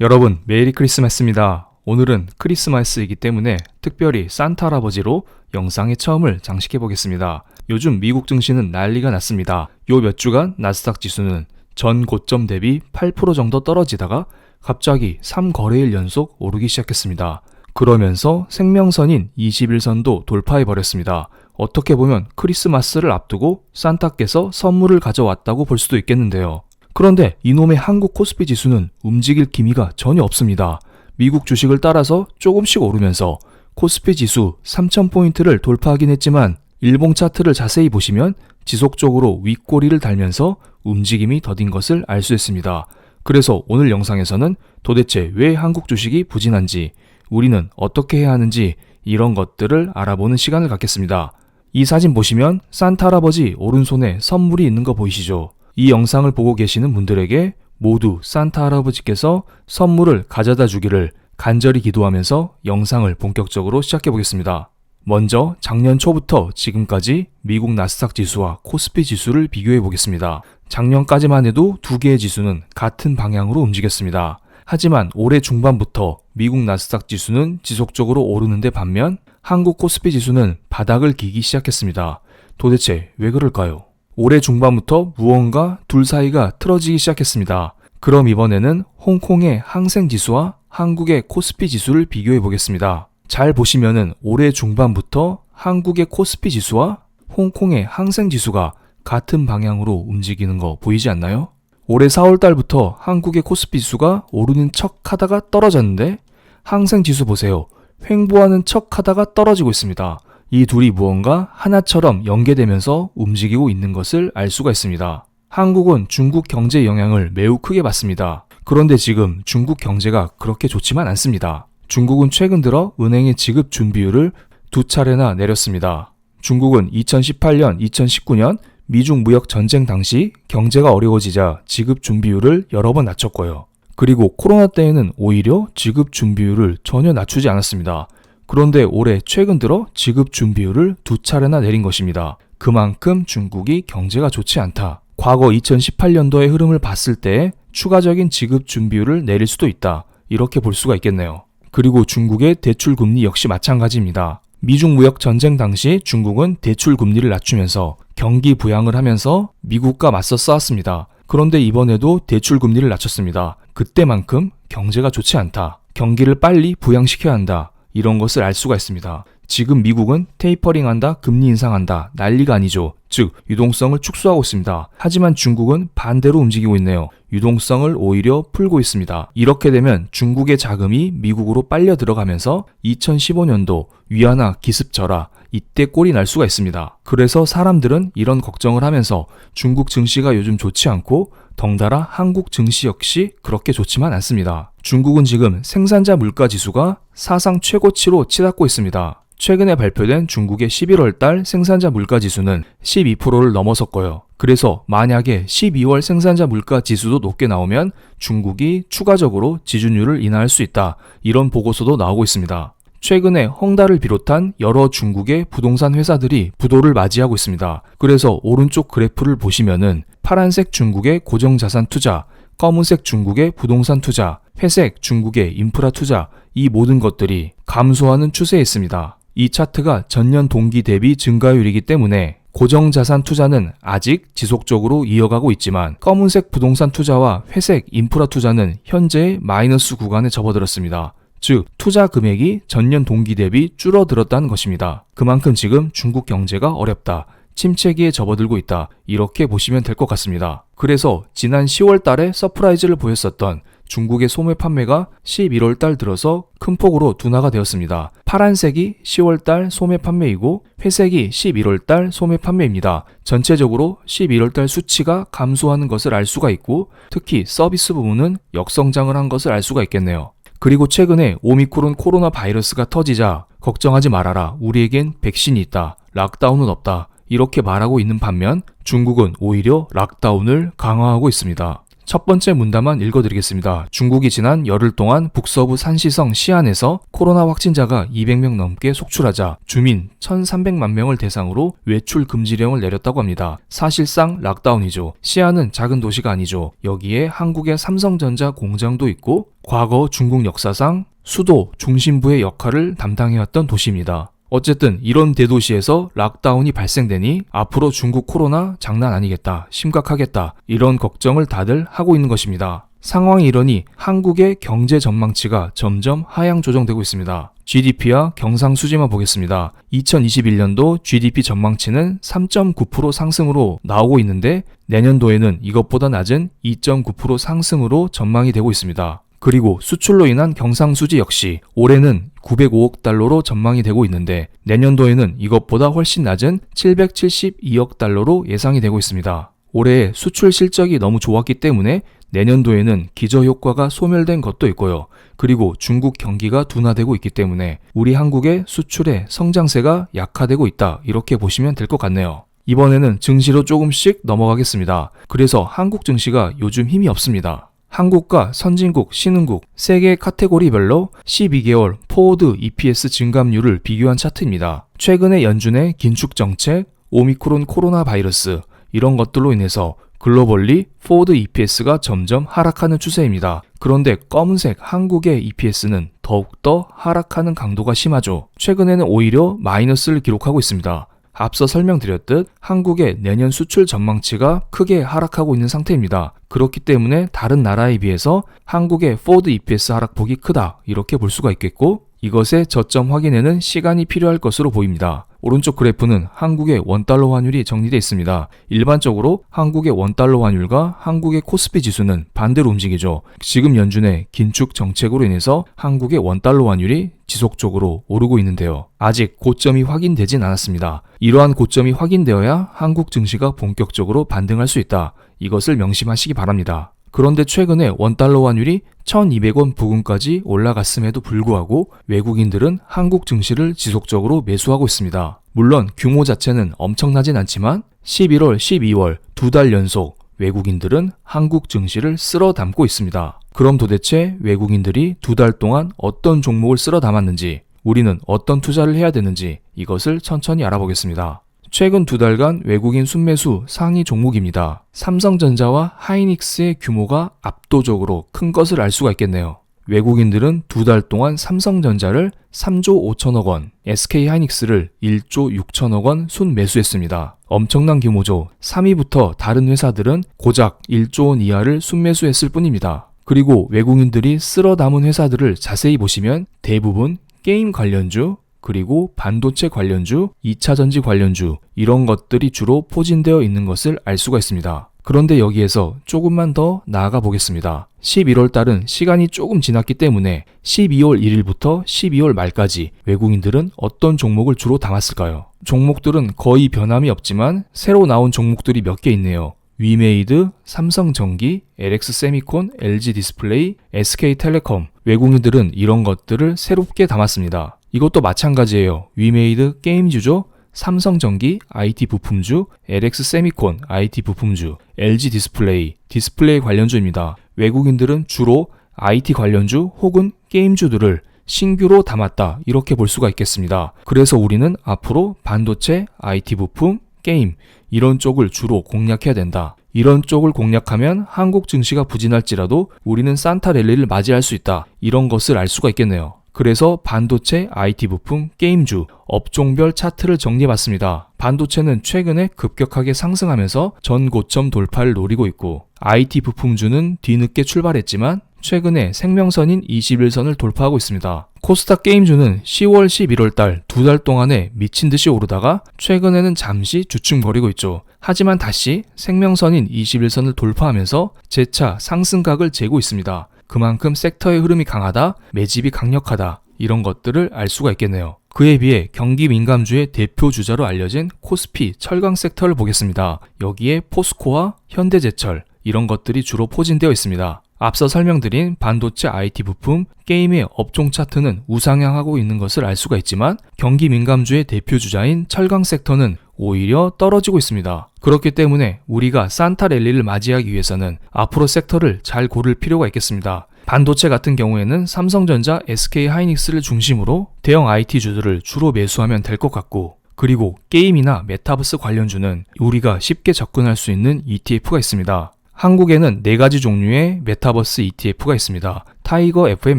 여러분, 메리 크리스마스입니다. 오늘은 크리스마스이기 때문에 특별히 산타 할아버지로 영상의 처음을 장식해 보겠습니다. 요즘 미국 증시는 난리가 났습니다. 요 몇 주간 나스닥 지수는 전 고점 대비 8% 정도 떨어지다가 갑자기 3거래일 연속 오르기 시작했습니다. 그러면서 생명선인 21선도 돌파해 버렸습니다. 어떻게 보면 크리스마스를 앞두고 산타께서 선물을 가져왔다고 볼 수도 있겠는데요. 그런데 이놈의 한국 코스피 지수는 움직일 기미가 전혀 없습니다. 미국 주식을 따라서 조금씩 오르면서 코스피 지수 3000포인트를 돌파하긴 했지만 일봉 차트를 자세히 보시면 지속적으로 윗꼬리를 달면서 움직임이 더딘 것을 알 수 있습니다. 그래서 오늘 영상에서는 도대체 왜 한국 주식이 부진한지, 우리는 어떻게 해야 하는지 이런 것들을 알아보는 시간을 갖겠습니다. 이 사진 보시면 산타 할아버지 오른손에 선물이 있는 거 보이시죠? 이 영상을 보고 계시는 분들에게 모두 산타 할아버지께서 선물을 가져다 주기를 간절히 기도하면서 영상을 본격적으로 시작해 보겠습니다. 먼저 작년 초부터 지금까지 미국 나스닥 지수와 코스피 지수를 비교해 보겠습니다. 작년까지만 해도 두 개의 지수는 같은 방향으로 움직였습니다. 하지만 올해 중반부터 미국 나스닥 지수는 지속적으로 오르는데 반면 한국 코스피 지수는 바닥을 기기 시작했습니다. 도대체 왜 그럴까요? 올해 중반부터 무언가 둘 사이가 틀어지기 시작했습니다. 그럼 이번에는 홍콩의 항생지수와 한국의 코스피 지수를 비교해 보겠습니다. 잘 보시면은 올해 중반부터 한국의 코스피 지수와 홍콩의 항생지수가 같은 방향으로 움직이는 거 보이지 않나요? 올해 4월달부터 한국의 코스피 지수가 오르는 척 하다가 떨어졌는데 항생지수 보세요. 횡보하는 척 하다가 떨어지고 있습니다. 이 둘이 무언가 하나처럼 연계되면서 움직이고 있는 것을 알 수가 있습니다. 한국은 중국 경제 영향을 매우 크게 받습니다. 그런데 지금 중국 경제가 그렇게 좋지만 않습니다. 중국은 최근 들어 은행의 지급 준비율을 두 차례나 내렸습니다. 중국은 2018년, 2019년 미중 무역 전쟁 당시 경제가 어려워지자 지급 준비율을 여러 번 낮췄고요. 그리고 코로나 때에는 오히려 지급 준비율을 전혀 낮추지 않았습니다. 그런데 올해 최근 들어 지급 준비율을 두 차례나 내린 것입니다. 그만큼 중국이 경제가 좋지 않다. 과거 2018년도의 흐름을 봤을 때 추가적인 지급 준비율을 내릴 수도 있다. 이렇게 볼 수가 있겠네요. 그리고 중국의 대출 금리 역시 마찬가지입니다. 미중 무역 전쟁 당시 중국은 대출 금리를 낮추면서 경기 부양을 하면서 미국과 맞서 싸웠습니다. 그런데 이번에도 대출 금리를 낮췄습니다. 그때만큼 경제가 좋지 않다. 경기를 빨리 부양시켜야 한다. 이런 것을 알 수가 있습니다. 지금 미국은 테이퍼링한다, 금리 인상한다, 난리가 아니죠. 즉, 유동성을 축소하고 있습니다. 하지만 중국은 반대로 움직이고 있네요. 유동성을 오히려 풀고 있습니다. 이렇게 되면 중국의 자금이 미국으로 빨려 들어가면서 2015년도 위안화 기습절하, 이때 꼴이 날 수가 있습니다. 그래서 사람들은 이런 걱정을 하면서 중국 증시가 요즘 좋지 않고 덩달아 한국 증시 역시 그렇게 좋지만 않습니다. 중국은 지금 생산자 물가 지수가 사상 최고치로 치닫고 있습니다. 최근에 발표된 중국의 11월 달 생산자 물가 지수는 12%를 넘어섰고요. 그래서 만약에 12월 생산자 물가 지수도 높게 나오면 중국이 추가적으로 지준율을 인하할 수 있다. 이런 보고서도 나오고 있습니다. 최근에 헝다를 비롯한 여러 중국의 부동산 회사들이 부도를 맞이하고 있습니다. 그래서 오른쪽 그래프를 보시면은 파란색 중국의 고정자산 투자, 검은색 중국의 부동산 투자, 회색 중국의 인프라 투자, 이 모든 것들이 감소하는 추세에 있습니다. 이 차트가 전년 동기 대비 증가율이기 때문에 고정자산 투자는 아직 지속적으로 이어가고 있지만 검은색 부동산 투자와 회색 인프라 투자는 현재 마이너스 구간에 접어들었습니다. 즉, 투자 금액이 전년 동기 대비 줄어들었다는 것입니다. 그만큼 지금 중국 경제가 어렵다. 침체기에 접어들고 있다. 이렇게 보시면 될 것 같습니다. 그래서 지난 10월 달에 서프라이즈를 보였었던 중국의 소매 판매가 11월 달 들어서 큰 폭으로 둔화가 되었습니다. 파란색이 10월 달 소매 판매이고 회색이 11월 달 소매 판매입니다. 전체적으로 11월 달 수치가 감소하는 것을 알 수가 있고 특히 서비스 부문은 역성장을 한 것을 알 수가 있겠네요. 그리고 최근에 오미크론 코로나 바이러스가 터지자 걱정하지 말아라. 우리에겐 백신이 있다. 락다운은 없다. 이렇게 말하고 있는 반면 중국은 오히려 락다운을 강화하고 있습니다. 첫 번째 문단만 읽어드리겠습니다. 중국이 지난 열흘 동안 북서부 산시성 시안에서 코로나 확진자가 200명 넘게 속출하자 주민 1,300만 명을 대상으로 외출 금지령을 내렸다고 합니다. 사실상 락다운이죠. 시안은 작은 도시가 아니죠. 여기에 한국의 삼성전자 공장도 있고 과거 중국 역사상 수도 중심부의 역할을 담당해왔던 도시입니다. 어쨌든 이런 대도시에서 락다운이 발생되니 앞으로 중국 코로나 장난 아니겠다, 심각하겠다, 이런 걱정을 다들 하고 있는 것입니다. 상황이 이러니 한국의 경제 전망치가 점점 하향 조정되고 있습니다. GDP와 경상수지만 보겠습니다. 2021년도 GDP 전망치는 3.9% 상승으로 나오고 있는데 내년도에는 이것보다 낮은 2.9% 상승으로 전망이 되고 있습니다. 그리고 수출로 인한 경상수지 역시 올해는 905억 달러로 전망이 되고 있는데 내년도에는 이것보다 훨씬 낮은 772억 달러로 예상이 되고 있습니다. 올해 수출 실적이 너무 좋았기 때문에 내년도에는 기저효과가 소멸된 것도 있고요. 그리고 중국 경기가 둔화되고 있기 때문에 우리 한국의 수출의 성장세가 약화되고 있다, 이렇게 보시면 될 것 같네요. 이번에는 증시로 조금씩 넘어가겠습니다. 그래서 한국 증시가 요즘 힘이 없습니다. 한국과 선진국, 신흥국 세 개 카테고리별로 12개월 포워드 EPS 증감률을 비교한 차트입니다. 최근에 연준의 긴축 정책, 오미크론 코로나 바이러스 이런 것들로 인해서 글로벌리 포워드 EPS가 점점 하락하는 추세입니다. 그런데 검은색 한국의 EPS는 더욱더 하락하는 강도가 심하죠. 최근에는 오히려 마이너스를 기록하고 있습니다. 앞서 설명드렸듯 한국의 내년 수출 전망치가 크게 하락하고 있는 상태입니다. 그렇기 때문에 다른 나라에 비해서 한국의 포워드 EPS 하락폭이 크다, 이렇게 볼 수가 있겠고 이것의 저점 확인에는 시간이 필요할 것으로 보입니다. 오른쪽 그래프는 한국의 원달러 환율이 정리되어 있습니다. 일반적으로 한국의 원달러 환율과 한국의 코스피 지수는 반대로 움직이죠. 지금 연준의 긴축 정책으로 인해서 한국의 원달러 환율이 지속적으로 오르고 있는데요. 아직 고점이 확인되진 않았습니다. 이러한 고점이 확인되어야 한국 증시가 본격적으로 반등할 수 있다, 이것을 명심하시기 바랍니다. 그런데 최근에 원달러 환율이 1,200원 부근까지 올라갔음에도 불구하고 외국인들은 한국 증시를 지속적으로 매수하고 있습니다. 물론 규모 자체는 엄청나진 않지만 11월, 12월 두 달 연속 외국인들은 한국 증시를 쓸어 담고 있습니다. 그럼 도대체 외국인들이 두 달 동안 어떤 종목을 쓸어 담았는지, 우리는 어떤 투자를 해야 되는지 이것을 천천히 알아보겠습니다. 최근 두 달간 외국인 순매수 상위 종목입니다. 삼성전자와 하이닉스의 규모가 압도적으로 큰 것을 알 수가 있겠네요. 외국인들은 두 달 동안 삼성전자를 3조 5천억 원, SK 하이닉스를 1조 6천억 원 순매수했습니다. 엄청난 규모죠. 3위부터 다른 회사들은 고작 1조 원 이하를 순매수했을 뿐입니다. 그리고 외국인들이 쓸어 담은 회사들을 자세히 보시면 대부분 게임 관련주, 그리고 반도체 관련주, 2차전지 관련주 이런 것들이 주로 포진되어 있는 것을 알 수가 있습니다. 그런데 여기에서 조금만 더 나아가 보겠습니다. 11월 달은 시간이 조금 지났기 때문에 12월 1일부터 12월 말까지 외국인들은 어떤 종목을 주로 담았을까요? 종목들은 거의 변함이 없지만 새로 나온 종목들이 몇 개 있네요. 위메이드, 삼성전기, LX세미콘, LG디스플레이, SK텔레콤. 외국인들은 이런 것들을 새롭게 담았습니다. 이것도 마찬가지예요. 위메이드 게임주죠. 삼성전기 IT 부품주, LX세미콘 IT 부품주, LG디스플레이 디스플레이 관련주입니다. 외국인들은 주로 IT 관련주 혹은 게임주들을 신규로 담았다, 이렇게 볼 수가 있겠습니다. 그래서 우리는 앞으로 반도체, IT 부품, 게임 이런 쪽을 주로 공략해야 된다. 이런 쪽을 공략하면 한국 증시가 부진할지라도 우리는 산타 랠리를 맞이할 수 있다, 이런 것을 알 수가 있겠네요. 그래서 반도체, IT 부품, 게임주, 업종별 차트를 정리해봤습니다. 반도체는 최근에 급격하게 상승하면서 전 고점 돌파를 노리고 있고 IT 부품주는 뒤늦게 출발했지만 최근에 생명선인 21선을 돌파하고 있습니다. 코스닥 게임주는 10월, 11월 달 두 달 동안에 미친 듯이 오르다가 최근에는 잠시 주춤거리고 있죠. 하지만 다시 생명선인 21선을 돌파하면서 재차 상승각을 재고 있습니다. 그만큼 섹터의 흐름이 강하다, 매집이 강력하다, 이런 것들을 알 수가 있겠네요. 그에 비해 경기 민감주의 대표 주자로 알려진 코스피 철강 섹터를 보겠습니다. 여기에 포스코와 현대제철 이런 것들이 주로 포진되어 있습니다. 앞서 설명드린 반도체 IT 부품, 게임의 업종 차트는 우상향하고 있는 것을 알 수가 있지만 경기 민감주의 대표 주자인 철강 섹터는 오히려 떨어지고 있습니다. 그렇기 때문에 우리가 산타 랠리를 맞이하기 위해서는 앞으로 섹터를 잘 고를 필요가 있겠습니다. 반도체 같은 경우에는 삼성전자, SK하이닉스를 중심으로 대형 IT주들을 주로 매수하면 될 것 같고, 그리고 게임이나 메타버스 관련주는 우리가 쉽게 접근할 수 있는 ETF가 있습니다. 한국에는 4가지 종류의 메타버스 ETF가 있습니다. 타이거 FM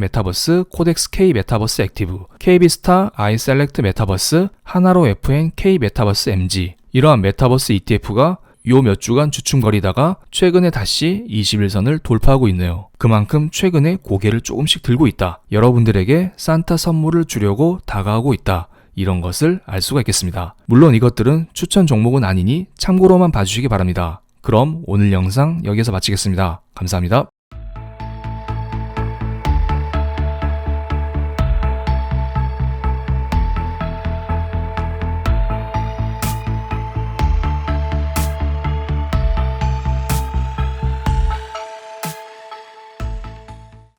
메타버스, 코덱스 K 메타버스 액티브, KB스타 아이셀렉트 메타버스, 하나로 FN K 메타버스 MG. 이러한 메타버스 ETF가 요 몇 주간 주춤거리다가 최근에 다시 21선을 돌파하고 있네요. 그만큼 최근에 고개를 조금씩 들고 있다. 여러분들에게 산타 선물을 주려고 다가오고 있다. 이런 것을 알 수가 있겠습니다. 물론 이것들은 추천 종목은 아니니 참고로만 봐주시기 바랍니다. 그럼 오늘 영상 여기서 마치겠습니다. 감사합니다.